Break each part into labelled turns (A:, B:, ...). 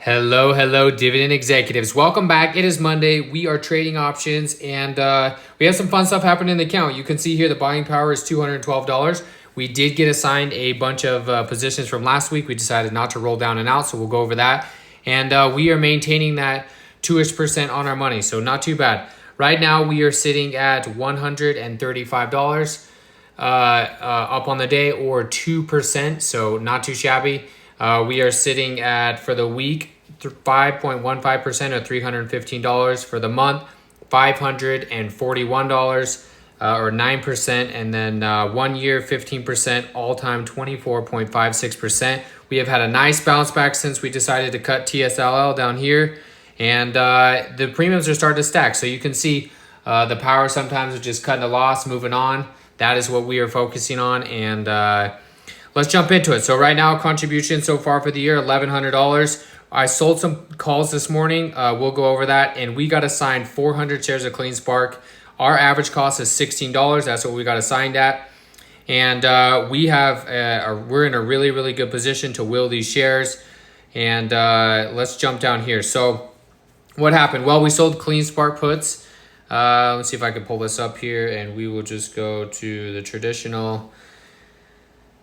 A: Hello, dividend executives. Welcome back. It is Monday. We are trading options and we have some fun stuff happening in the account. You can see here the buying power is $212. We did get assigned a bunch of positions from last week. We decided not to roll down and out, so we'll go over that. And we are maintaining that 2% on our money, so not too bad. Right now, we are sitting at $135 up on the day, or 2%, so not too shabby. We are sitting at, for the week, 5.15% or $315. For the month, $541 or 9%. And then 1 year, 15%, all-time 24.56%. We have had a nice bounce back since we decided to cut TSLL down here. And the premiums are starting to stack. So you can see the power sometimes is just cutting a loss, moving on. That is what we are focusing on. And let's jump into it. So right now, contribution so far for the year, $1,100. I sold some calls this morning. We'll go over that. And we got assigned 400 shares of CleanSpark. Our average cost is $16. That's what we got assigned at. And we're in a really, really good position to will these shares. And let's jump down here. So what happened? Well, we sold CleanSpark puts. Let's see if I can pull this up here, and we will just go to the traditional.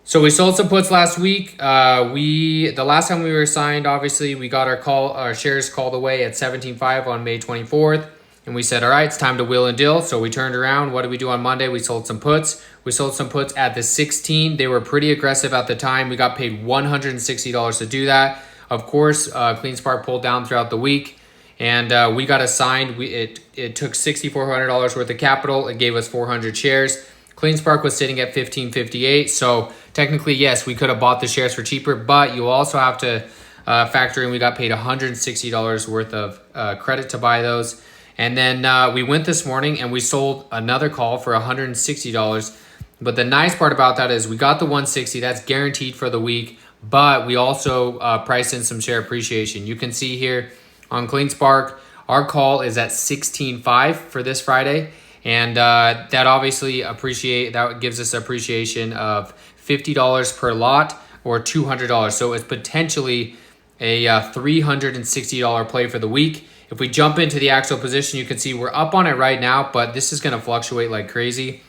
A: So we sold some puts last week. The last time we were assigned, obviously, we got our shares called away at 17.5 on May 24th. And we said, all right, it's time to wheel and deal. So we turned around. What did we do on Monday? We sold some puts. We sold some puts at the 16. They were pretty aggressive at the time. We got paid $160 to do that. Of course, CleanSpark pulled down throughout the week. And we got assigned. It took $6,400 worth of capital. It gave us 400 shares. CleanSpark was sitting at $15.58. So technically, yes, we could have bought the shares for cheaper, but you also have to factor in we got paid $160 worth of credit to buy those. And then we went this morning and we sold another call for $160. But the nice part about that is we got the $160. That's guaranteed for the week. But we also priced in some share appreciation. You can see here on CleanSpark, our call is at $16.5 for this Friday. And that obviously that gives us appreciation of $50 per lot or $200. So it's potentially a $360 play for the week. If we jump into the actual position, you can see we're up on it right now, but this is going to fluctuate like crazy.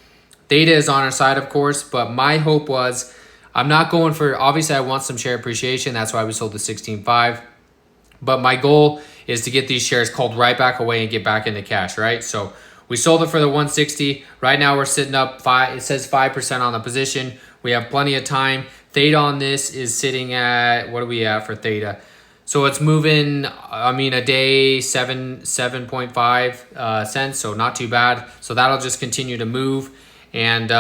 A: Theta is on our side, of course, but my hope was I'm not going for, obviously I want some share appreciation. That's why we sold the 16.5. But my goal is to get these shares called right back away and get back into cash, right? So we sold it for the 160. Right now we're sitting up it says 5% on the position. We have plenty of time. Theta on this is sitting at, what are we at for Theta? So it's moving, a day 7.5 cents, so not too bad. So that'll just continue to move. And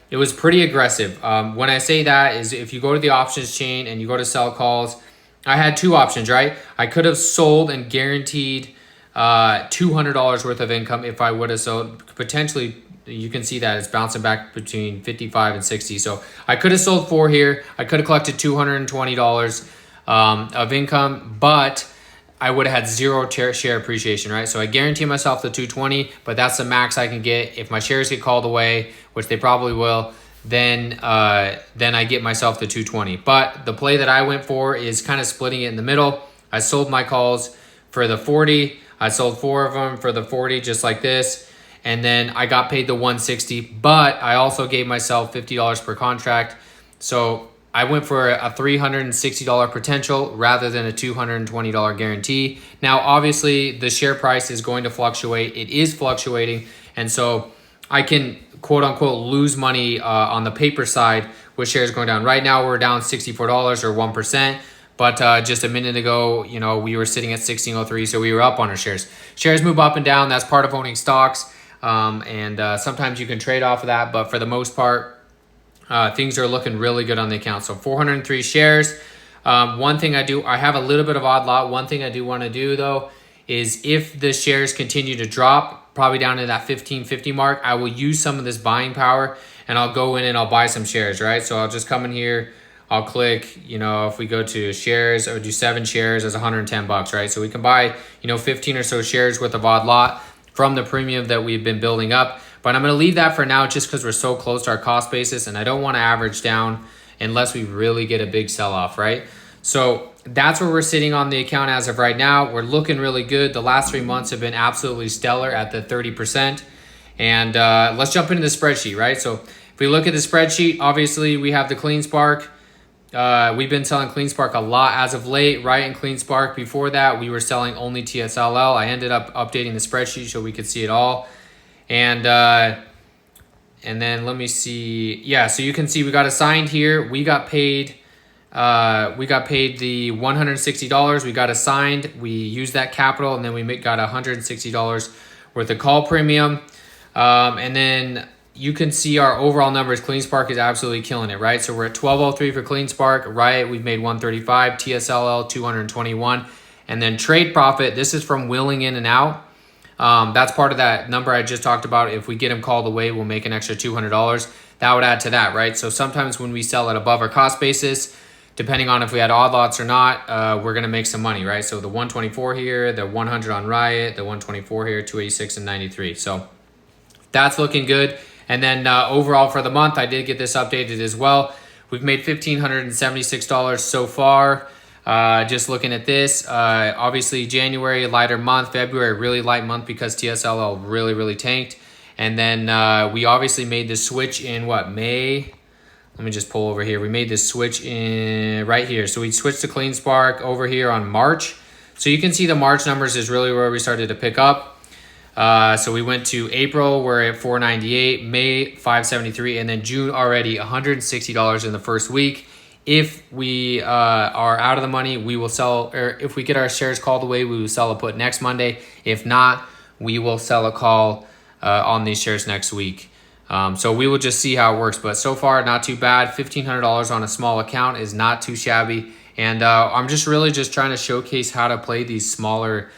A: it was pretty aggressive. When I say that is if you go to the options chain and you go to sell calls, I had two options, right? I could have sold and guaranteed $200 worth of income if I would have sold. Potentially, you can see that it's bouncing back between 55 and 60. So I could have sold 4 here. I could have collected $220 of income, but I would have had 0 share appreciation, right? So I guarantee myself the 220, but that's the max I can get. If my shares get called away, which they probably will, then I get myself the 220. But the play that I went for is kind of splitting it in the middle. I sold my calls for the 40. I sold 4 of them for the 40, just like this. And then I got paid the 160, but I also gave myself $50 per contract. So I went for a $360 potential rather than a $220 guarantee. Now, obviously, the share price is going to fluctuate. It is fluctuating. And so I can, quote unquote, lose money on the paper side with shares going down. Right now, we're down $64 or 1%. But just a minute ago, we were sitting at 1603, so we were up on our shares. Shares move up and down. That's part of owning stocks. And sometimes you can trade off of that. But for the most part, things are looking really good on the account. So 403 shares. One thing I have a little bit of odd lot. One thing I do want to do, though, is if the shares continue to drop, probably down to that 1550 mark, I will use some of this buying power and I'll go in and I'll buy some shares, right? So I'll just come in here. I'll click, if we go to shares, I would do 7 shares as $110, right? So we can buy, 15 or so shares worth of odd lot from the premium that we've been building up. But I'm going to leave that for now just because we're so close to our cost basis and I don't want to average down unless we really get a big sell-off, right? So that's where we're sitting on the account as of right now. We're looking really good. The last 3 months have been absolutely stellar at the 30%. And let's jump into the spreadsheet, right? So if we look at the spreadsheet, obviously we have the CleanSpark. We've been selling CleanSpark a lot as of late, right? In CleanSpark, before that, we were selling only TSLL. I ended up updating the spreadsheet so we could see it all. And then let me see. Yeah, so you can see we got assigned here. We got paid the $160. We got assigned. We used that capital, and then we got $160 worth of call premium. And then you can see our overall numbers. CleanSpark is absolutely killing it, right? So we're at 1203 for CleanSpark. Riot, we've made 135. TSLL, 221. And then trade profit, this is from willing in and out. That's part of that number I just talked about. If we get them called away, we'll make an extra $200. That would add to that, right? So sometimes when we sell at above our cost basis, depending on if we had odd lots or not, we're going to make some money, right? So the 124 here, the 100 on Riot, the 124 here, 286 and 93. So that's looking good. And then overall for the month, I did get this updated as well. We've made $1,576 so far. Just looking at this, obviously January, lighter month. February, really light month because TSLL really tanked. And then we obviously made the switch in May? Let me just pull over here. We made this switch in right here. So we switched to CleanSpark over here on March. So you can see the March numbers is really where we started to pick up. So we went to April, we're at $498, May $573, and then June already $160 in the first week. If we are out of the money, we will sell, or if we get our shares called away, we will sell a put next Monday. If not, we will sell a call on these shares next week. So we will just see how it works. But so far, not too bad. $1,500 on a small account is not too shabby. And I'm just trying to showcase how to play these smaller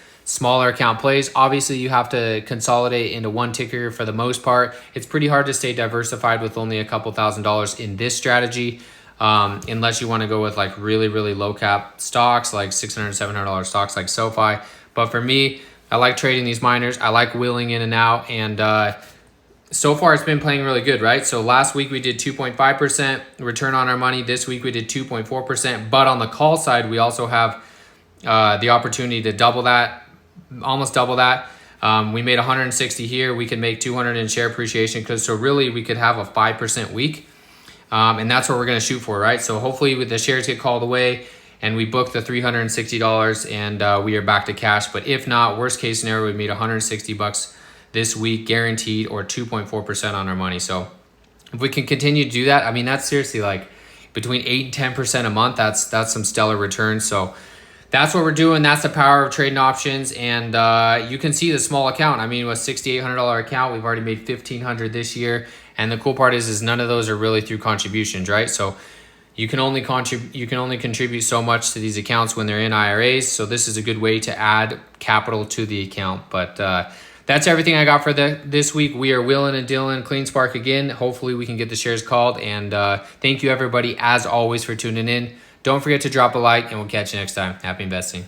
A: account plays. Obviously, you have to consolidate into one ticker for the most part. It's pretty hard to stay diversified with only a couple $1,000s in this strategy, unless you want to go with like really low cap stocks, like $600, $700 stocks like SoFi. But for me, I like trading these miners. I like wheeling in and out, and so far it's been playing really good, right? So last week we did 2.5% return on our money. This week we did 2.4%. But on the call side, we also have the opportunity to double that, almost double that. We made 160 here. We can make 200 in share appreciation, so really we could have a 5% week. And that's what we're going to shoot for, right? So hopefully with the shares get called away and we book the $360 and we are back to cash. But if not, worst case scenario, we made $160 this week guaranteed, or 2.4% on our money. So if we can continue to do that, I mean, that's seriously like between 8 and 10% a month. That's some stellar returns. So that's what we're doing. That's the power of trading options. And you can see the small account. I mean, with $6,800 account, we've already made $1,500 this year. And the cool part is none of those are really through contributions, right? So you can only contribute so much to these accounts when they're in IRAs. So this is a good way to add capital to the account. But that's everything I got for this week. We are wheeling and dealing CleanSpark again. Hopefully we can get the shares called. And thank you everybody, as always, for tuning in. Don't forget to drop a like, and we'll catch you next time. Happy investing.